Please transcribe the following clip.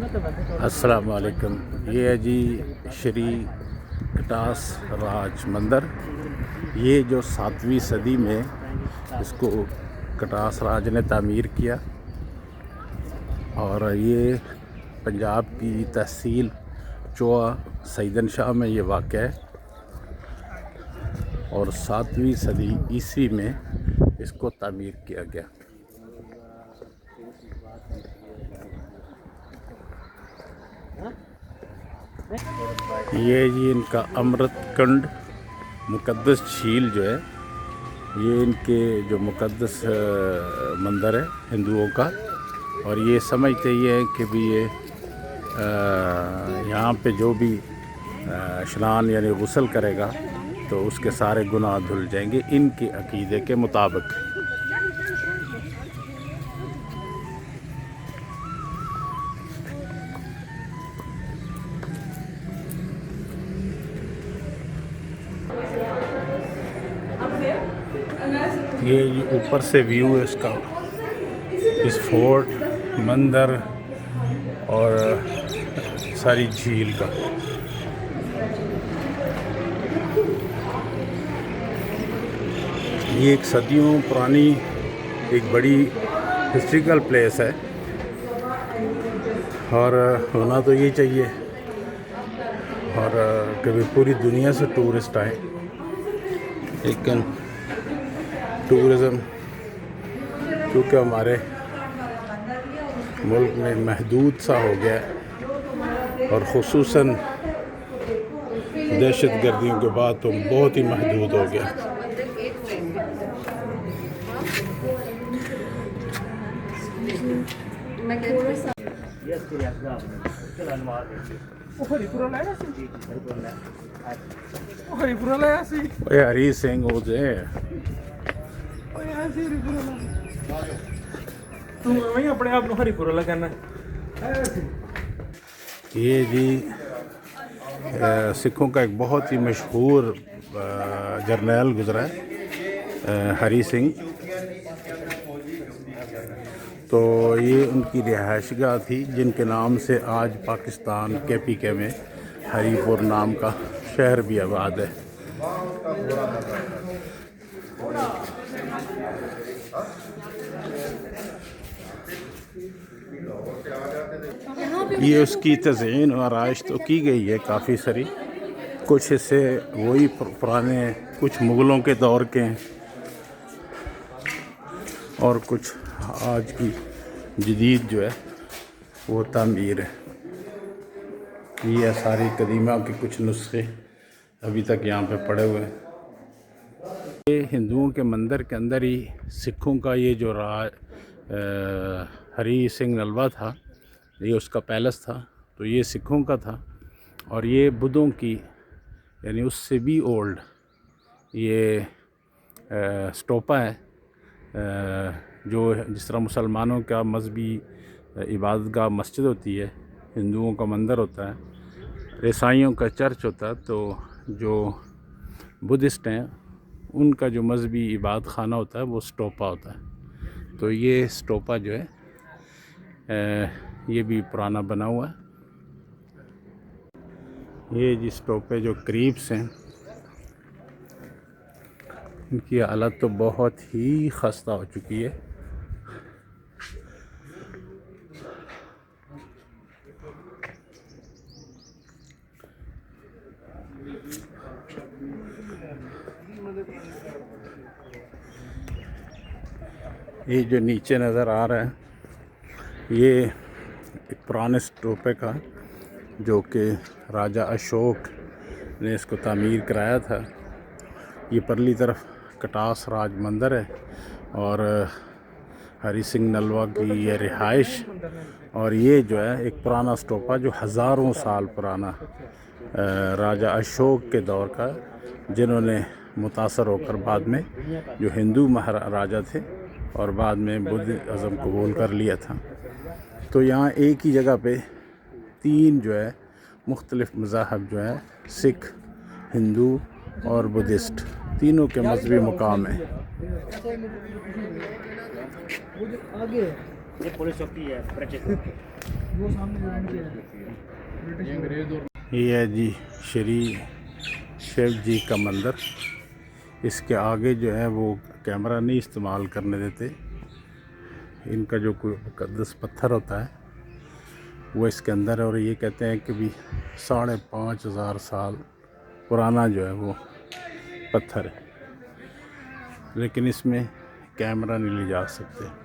अस्सलाम वालेकुम। ये है जी श्री कटास राज मंदिर। ये जो 7वीं सदी में इसको कटास राज ने तामीर किया और ये पंजाब की तहसील चोआ सईदन शाह में ये वाक़ है और 7वीं सदी ईस्वी में इसको तामीर किया गया। ये जी इनका अमृत कुंड मुक़द्दस झील जो है, ये इनके जो मुक़द्दस मंदिर है हिंदुओं का। और ये समझते ही हैं कि भी ये यहाँ पे जो भी स्नान यानी गुस्ल करेगा तो उसके सारे गुनाह धुल जाएंगे इनके अकीदे के मुताबिक। ये ऊपर से व्यू है इसका, इस फोर्ट मंदिर और सारी झील का। ये एक सदियों पुरानी एक बड़ी हिस्ट्रिकल प्लेस है और होना तो ये चाहिए और कभी पूरी दुनिया से टूरिस्ट आए, लेकिन टूरिज़म क्योंकि हमारे मुल्क में महदूद सा हो गया है और ख़ुसूसन दहशत गर्दियों के बाद तो बहुत ही महदूद हो गया। हरी सिंह हो जाए अपने आप को हरिपुरा लगाना। ये जी सिखों का एक बहुत ही मशहूर जर्नैल गुज़रा है हरी सिंह। तो ये उनकी रिहाइशगाह थी जिनके नाम से आज पाकिस्तान KPK में हरीपुर नाम का शहर भी आबाद है। ये उसकी तज़ीन और आराइश तो की गई है काफ़ी सारी, कुछ हिस्से वही पुराने कुछ मुग़लों के दौर के हैं और कुछ आज की जदीद जो है वो तामीर है। ये सारी कदीमा के कुछ नुस्खे अभी तक यहाँ पे पड़े हुए हैं। ये हिंदुओं के मंदिर के अंदर ही सिखों का ये जो हरी सिंह नलवा था, ये उसका पैलेस था, तो ये सिखों का था। और ये बुद्धों की यानी उससे भी ओल्ड ये स्टोपा है, जो जिस तरह मुसलमानों का मजहबी इबादतगाह मस्जिद होती है, हिंदुओं का मंदिर होता है, ईसाइयों का चर्च होता है, तो जो बुद्धिस्ट हैं उनका जो मजहबी इबादत खाना होता है वो स्टोपा होता है। तो ये स्टोपा जो है ये भी पुराना बना हुआ है। ये जी स्टोपे जो करीब्स हैं इनकी हालत तो बहुत ही खस्ता हो चुकी है। ये जो नीचे नज़र आ रहा है ये एक पुराने स्टोपे का जो कि राजा अशोक ने इसको तामीर कराया था। ये परली तरफ कटास राज मंदिर है और हरी सिंह नलवा की ये रिहाइश, और ये जो है एक पुराना स्टोपा जो हज़ारों साल पुराना राजा अशोक के दौर का, जिन्होंने मुतासर होकर बाद में जो हिंदू महाराजा थे और बाद में बुद्धिज़्म कबूल कर लिया था। तो यहाँ एक ही जगह पे 3 जो है मुख्तलिफ़ मज़ाहब जो है सिख, हिंदू और बुद्धिस्ट, तीनों के मजहबी मुकाम है। ये पुलिस चौकी है। ये है जी श्री शिव जी का मंदिर। इसके आगे जो है वो कैमरा नहीं इस्तेमाल करने देते। इनका जो कोई मुकद्दस पत्थर होता है वो इसके अंदर है, और ये कहते हैं कि भी 5,500 साल पुराना जो है वो पत्थर है, लेकिन इसमें कैमरा नहीं ले जा सकते।